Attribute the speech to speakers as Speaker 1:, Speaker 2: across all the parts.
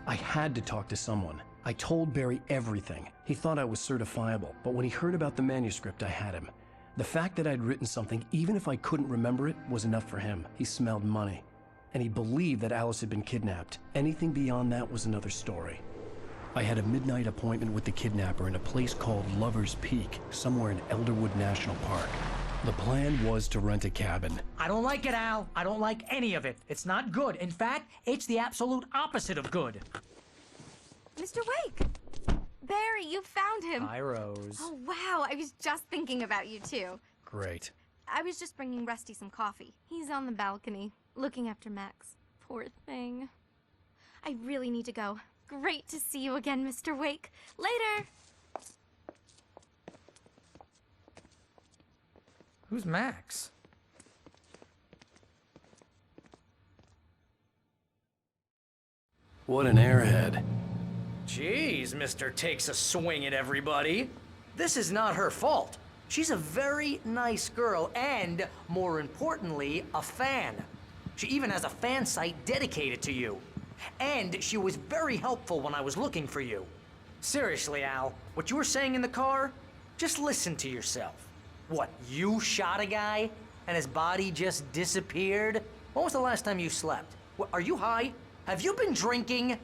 Speaker 1: I had to talk to someone. I told Barry everything. He thought I was certifiable, but when he heard about the manuscript, I had him. The fact that I'd written something, even if I couldn't remember it, was enough for him. He smelled money. And he believed that Alice had been kidnapped. Anything beyond that was another story. I had a midnight appointment with the kidnapper in a place called Lover's Peak, somewhere in Elderwood National Park. The plan was to rent a cabin.
Speaker 2: I don't like it, Al. I don't like any of it. It's not good. In fact, it's the absolute opposite of good.
Speaker 3: Mr. Wake! Barry, you found him.
Speaker 2: Hi, Rose.
Speaker 3: Oh, wow. I was just thinking about you, too.
Speaker 1: Great.
Speaker 3: I was just bringing Rusty some coffee. He's on the balcony, looking after Max. Poor thing. I really need to go. Great to see you again, Mr. Wake. Later!
Speaker 2: Who's Max?
Speaker 1: What an airhead.
Speaker 2: Jeez, Mr. Takes a swing at everybody. This is not her fault. She's a very nice girl and, more importantly, a fan. She even has a fan site dedicated to you. And she was very helpful when I was looking for you. Seriously, Al, what you were saying in the car, just listen to yourself. What, you shot a guy and his body just disappeared? When was the last time you slept? What, are you high? Have you been drinking?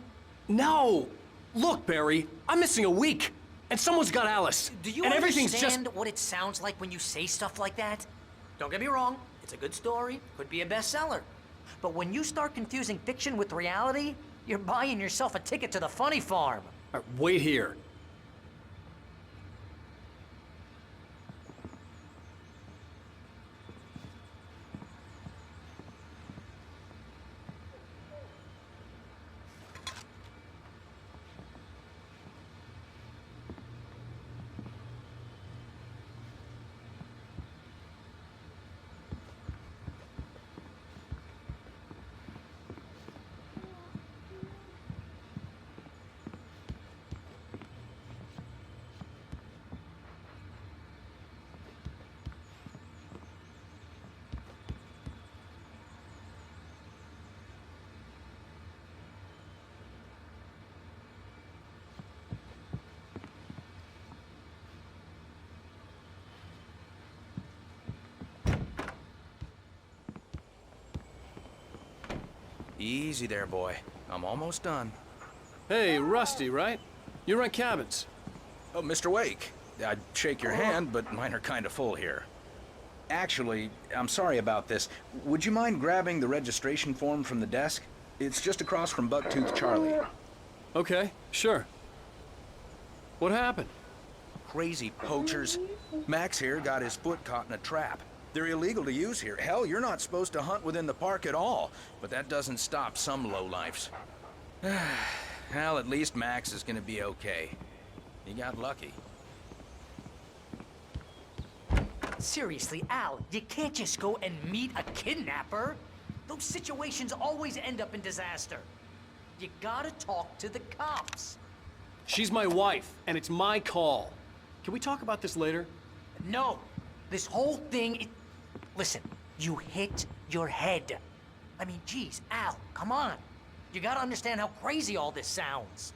Speaker 1: No! Look, Barry, I'm missing a week, and someone's got Alice.
Speaker 2: Do you
Speaker 1: and everything's
Speaker 2: understand what it sounds like when you say stuff like that? Don't get me wrong, it's a good story, could be a bestseller. But when you start confusing fiction with reality, you're buying yourself a ticket to the funny farm.
Speaker 1: All right, wait here.
Speaker 4: Easy there, boy. I'm almost done.
Speaker 5: Hey, Rusty, right? You rent cabins.
Speaker 4: Oh, Mr. Wake. I'd shake your hand, but mine are kind of full here. Actually, I'm sorry about this. Would you mind grabbing the registration form from the desk? It's just across from Bucktooth Charlie.
Speaker 5: Okay, sure. What happened?
Speaker 4: Crazy poachers. Max here got his foot caught in a trap. They're illegal to use here. Hell, you're not supposed to hunt within the park at all. But that doesn't stop some lowlifes. Well, at least Max is gonna be okay. He got lucky.
Speaker 2: Seriously, Al, you can't just go and meet a kidnapper. Those situations always end up in disaster. You gotta talk to the cops.
Speaker 5: She's my wife, and it's my call. Can we talk about this later?
Speaker 2: No, this whole thing, listen, you hit your head. I mean, geez, Al, come on. You gotta understand how crazy all this sounds.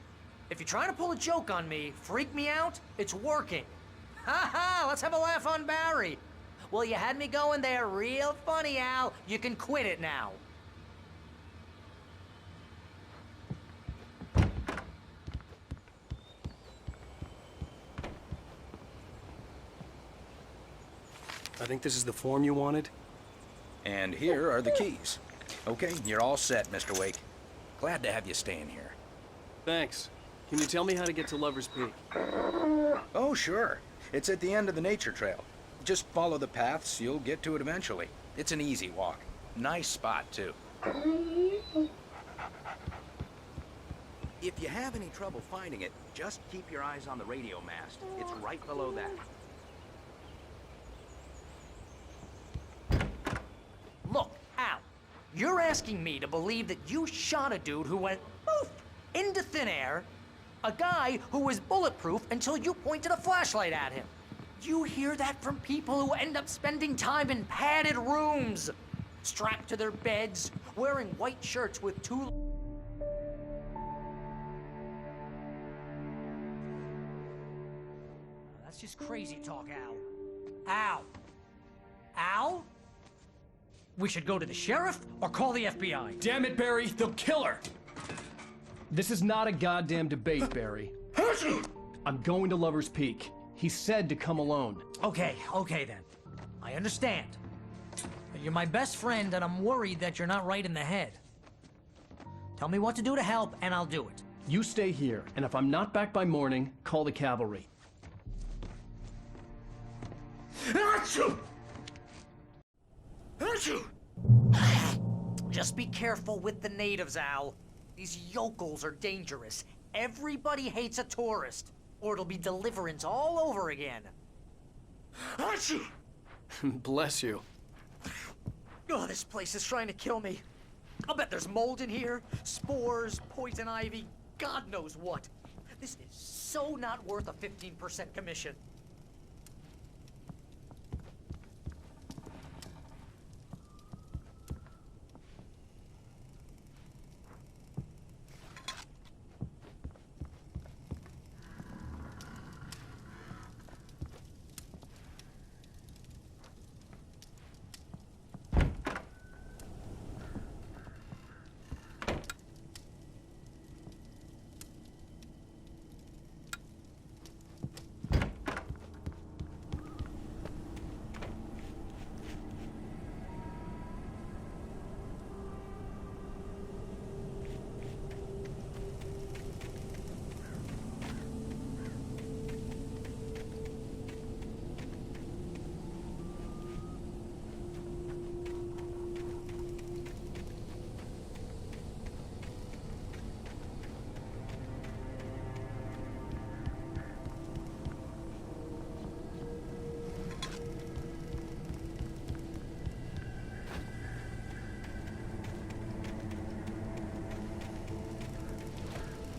Speaker 2: If you're trying to pull a joke on me, freak me out, it's working. Ha ha, let's have a laugh on Barry. Well, you had me going there real funny, Al. You can quit it now.
Speaker 1: I think this is the form you wanted.
Speaker 4: And here are the keys. Okay, you're all set, Mr. Wake. Glad to have you staying here.
Speaker 5: Thanks. Can you tell me how to get to Lover's Peak?
Speaker 4: Oh, sure. It's at the end of the nature trail. Just follow the paths, you'll get to it eventually. It's an easy walk. Nice spot, too. If you have any trouble finding it, just keep your eyes on the radio mast. It's right below that.
Speaker 2: Look, Al, you're asking me to believe that you shot a dude who went poof into thin air, a guy who was bulletproof until you pointed a flashlight at him. You hear that from people who end up spending time in padded rooms, strapped to their beds, wearing white shirts with two... That's just crazy talk, Al. Al? Al? We should go to the sheriff or call the FBI.
Speaker 1: Damn it, Barry, they'll kill her! This is not a goddamn debate, Barry. I'm going to Lover's Peak. He said to come alone.
Speaker 2: Okay then. I understand. But you're my best friend, and I'm worried that you're not right in the head. Tell me what to do to help, and I'll do it.
Speaker 1: You stay here, and if I'm not back by morning, call the cavalry.
Speaker 2: Achoo! Achoo! Just be careful with the natives, Al. These yokels are dangerous. Everybody hates a tourist, or it'll be deliverance all over again. Achoo!
Speaker 1: Bless you.
Speaker 2: Oh, this place is trying to kill me. I'll bet there's mold in here, spores, poison ivy, God knows what. This is so not worth a 15% commission.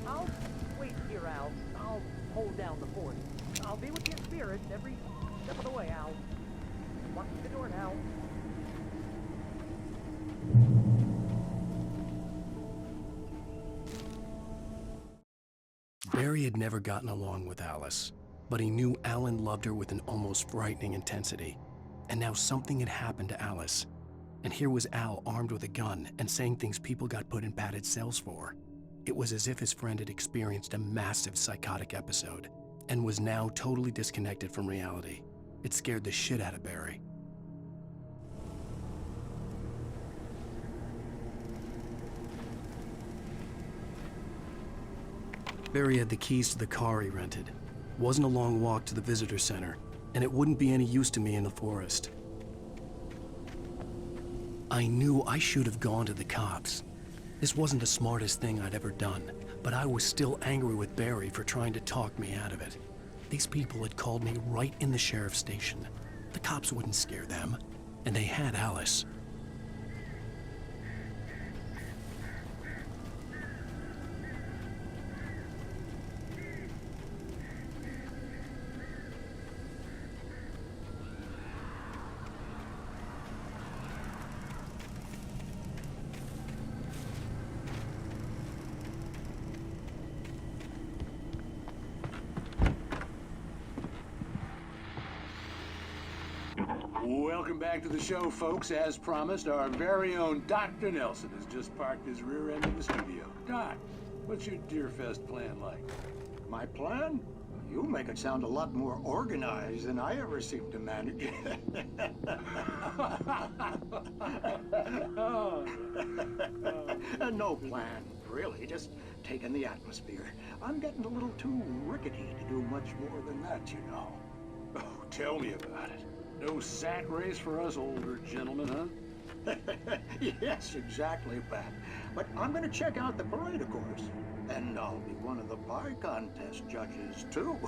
Speaker 2: I'll wait here, Al. I'll hold down the fort. I'll be with you in spirit every step of the way, Al. Watch the door now.
Speaker 1: Barry had never gotten along with Alice, but he knew Alan loved her with an almost frightening intensity. And now something had happened to Alice. And here was Al armed with a gun and saying things people got put in padded cells for. It was as if his friend had experienced a massive psychotic episode and was now totally disconnected from reality. It scared the shit out of Barry. Barry had the keys to the car he rented. Wasn't a long walk to the visitor center, and it wouldn't be any use to me in the forest. I knew I should have gone to the cops. This wasn't the smartest thing I'd ever done, but I was still angry with Barry for trying to talk me out of it. These people had called me right in the sheriff's station. The cops wouldn't scare them, and they had Alice.
Speaker 6: Welcome back to the show, folks. As promised, our very own Dr. Nelson has just parked his rear end in the studio. Doc, what's your Deerfest plan like?
Speaker 7: My plan? You make it sound a lot more organized than I ever seem to manage. No plan, really. Just taking the atmosphere. I'm getting a little too rickety to do much more than that, you know.
Speaker 6: Oh, tell me about it. No sack race for us older gentlemen, huh?
Speaker 7: Yes, exactly, Pat. But I'm gonna check out the parade, of course. And I'll be one of the pie contest judges, too.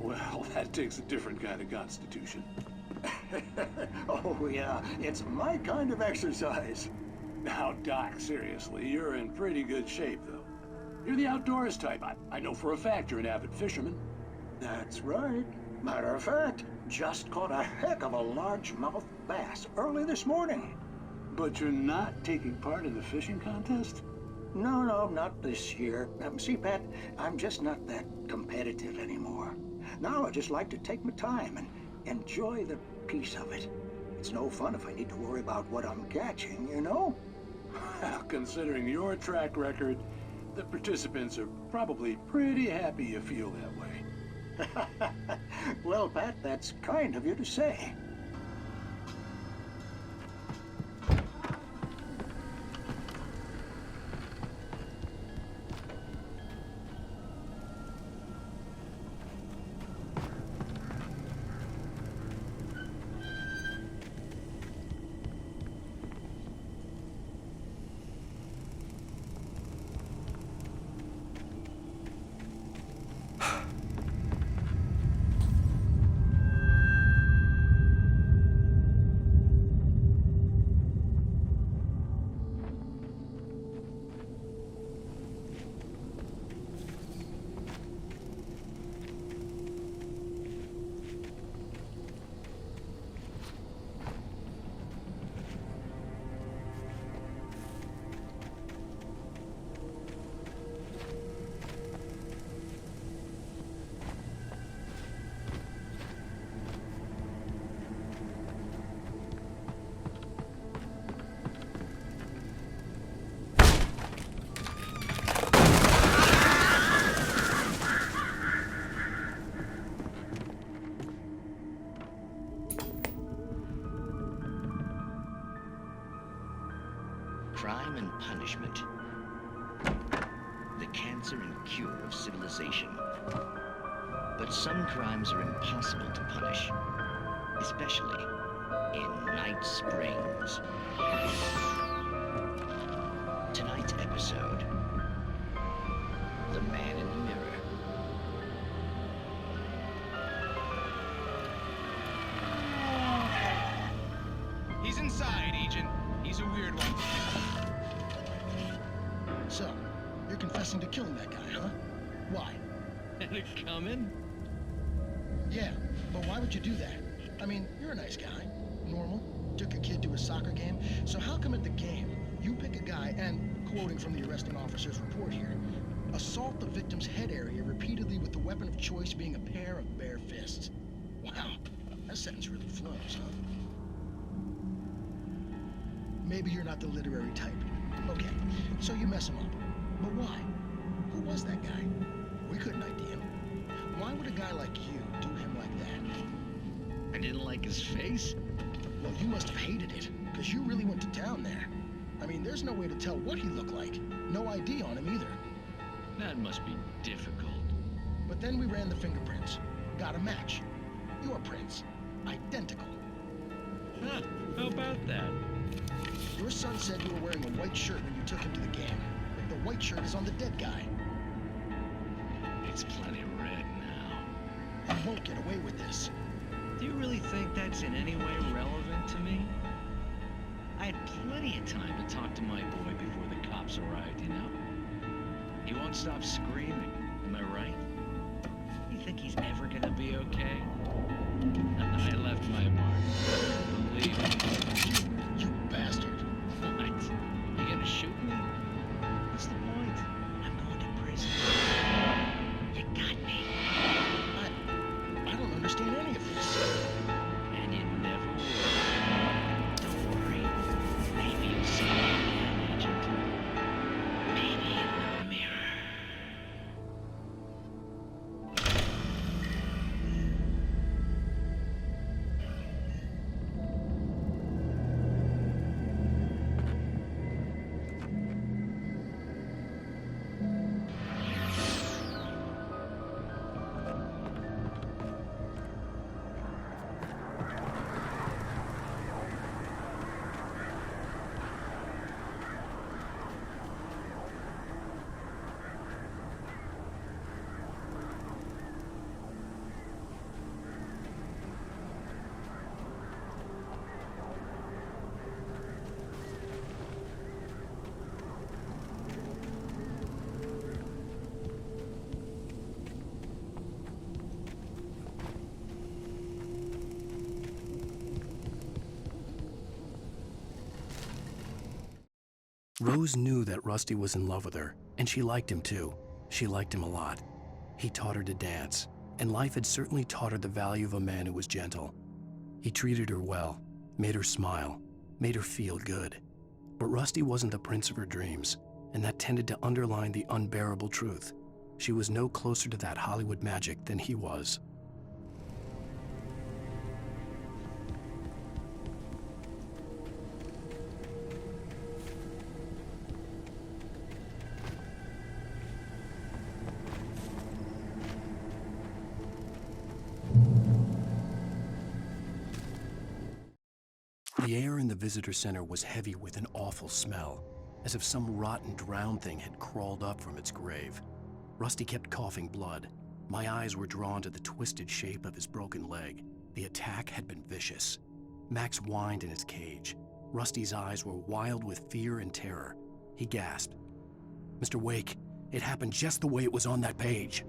Speaker 6: Well, that takes a different kind of constitution.
Speaker 7: Oh, yeah. It's my kind of exercise.
Speaker 6: Now, Doc, seriously, you're in pretty good shape, though. You're the outdoors type. I know for a fact you're an avid fisherman.
Speaker 7: That's right. Matter of fact, just caught a heck of a largemouth bass early this morning.
Speaker 6: But you're not taking part in the fishing contest?
Speaker 7: No, not this year. See, Pat, I'm just not that competitive anymore. Now I just like to take my time and enjoy the peace of it. It's no fun if I need to worry about what I'm catching, you know?
Speaker 6: Well, considering your track record, the participants are probably pretty happy you feel that way.
Speaker 7: Well, Pat, that's kind of you to say.
Speaker 8: Crime and punishment. The cancer and cure of civilization. But some crimes are impossible to punish, especially in Night Springs. Tonight's episode, The Man in the Mirror.
Speaker 9: He's inside, Agent. He's a weird one.
Speaker 10: So, you're confessing to killing that guy, huh? Why?
Speaker 9: And it coming?
Speaker 10: Yeah, but why would you do that? I mean, you're a nice guy. Normal. Took a kid to a soccer game. So how come at the game, you pick a guy and, quoting from the arresting officer's report here, assault the victim's head area repeatedly with the weapon of choice being a pair of bare fists? Wow, that sentence really flows, huh? Maybe you're not the literary type. Okay, so you mess him up. But why? Who was that guy? We couldn't ID him. Why would a guy like you do him like that?
Speaker 8: I didn't like his face?
Speaker 10: Well, you must have hated it, because you really went to town there. I mean, there's no way to tell what he looked like. No ID on him either.
Speaker 8: That must be difficult.
Speaker 10: But then we ran the fingerprints. Got a match. Your prints. Identical.
Speaker 8: Huh, how about that?
Speaker 10: Your son said you were wearing a white shirt when you took him to the game. The white shirt is on the dead guy.
Speaker 8: It's plenty red now.
Speaker 10: You won't get away with this.
Speaker 8: Do you really think that's in any way relevant to me? I had plenty of time to talk to my boy before the cops arrived, you know? He won't stop screaming, am I right? You think he's ever gonna be okay? I left my mark. Believe me.
Speaker 10: You bastard.
Speaker 8: What? You gonna shoot me? What's the point? I'm going to prison. You got me.
Speaker 10: I don't understand any of this.
Speaker 8: And you never will. Don't worry. Maybe you'll see me again, Agent. Maybe in the mirror.
Speaker 1: Rose knew that Rusty was in love with her, and she liked him too. She liked him a lot. He taught her to dance. and life had certainly taught her the value of a man who was gentle. He treated her well, made her smile, made her feel good. But Rusty wasn't the prince of her dreams, and that tended to underline the unbearable truth. She was no closer to that Hollywood magic than he was. The air in the visitor center was heavy with an awful smell, as if some rotten drowned thing had crawled up from its grave. Rusty kept coughing blood. My eyes were drawn to the twisted shape of his broken leg. The attack had been vicious. Max whined in his cage. Rusty's eyes were wild with fear and terror. He gasped, "Mr. Wake, it happened just the way it was on that page."